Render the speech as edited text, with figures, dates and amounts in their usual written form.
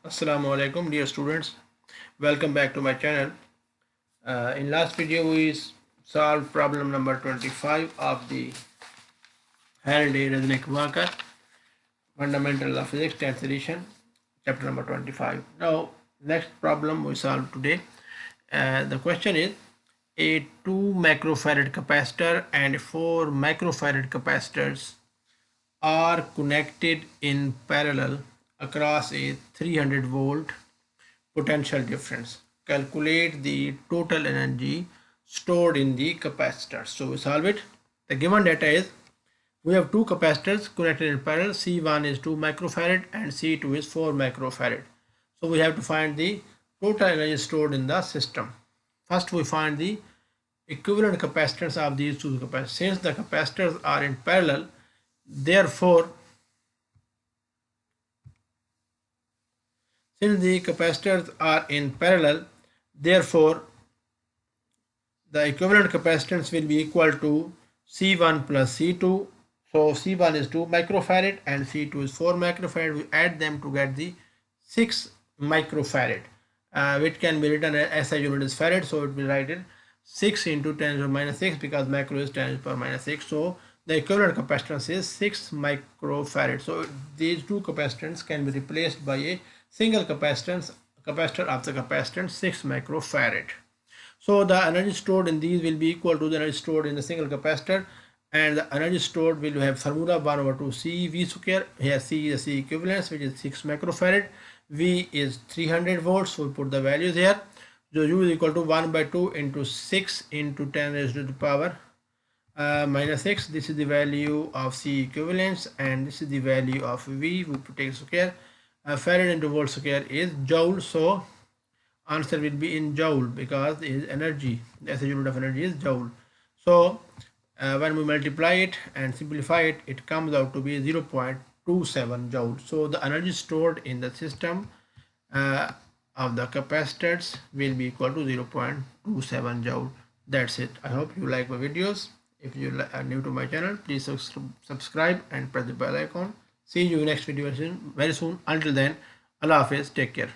Assalamu alaikum dear students, welcome back to my channel. In last video we solved problem number 25 of the Halliday resnick worker, Fundamentals of Physics 10th edition, chapter number 25. Now next problem we solve today. The question is a 2 microfarad capacitor and 4 microfarad capacitors are connected in parallel across a 300 volt potential difference. Calculate the total energy stored in the capacitor. So we solve it. The given data is we have two capacitors connected in parallel. C1 is 2 microfarad and C2 is 4 microfarad. So we have to find the total energy stored in the system. First we find the equivalent capacitance of these two capacitors. Since the capacitors are in parallel, therefore since the capacitors are in parallel, therefore the equivalent capacitance will be equal to C1 plus C2. So C1 is 2 microfarad and C2 is 4 microfarad. We add them to get the 6 microfarad, which can be written as SI unit is farad. So it will write it 6 into 10 to the minus 6 because micro is 10 to the power minus 6. So the equivalent capacitance is 6 microfarad. So these two capacitance can be replaced by a single capacitor of the capacitance 6 microfarad. So the energy stored in these will be equal to the energy stored in the single capacitor, and the energy stored will have formula 1 over 2 C V square. Here C is the C equivalence, which is 6 microfarad. V is 300 volts, so we put the values here. So U is equal to 1 by 2 into 6 into 10 raised to the power minus 6. This is the value of C equivalence and this is the value of V. We take square. Farad into volt square is joule, so answer will be in joule because it is energy. The SI unit of energy is joule. So when we multiply it and simplify it, it comes out to be 0.27 joule. So the energy stored in the system of the capacitors will be equal to 0.27 joule. That's it. I hope you like my videos. If you are new to my channel, please subscribe and press the bell icon. See you next video very soon. Until then, Allah Hafiz, take care.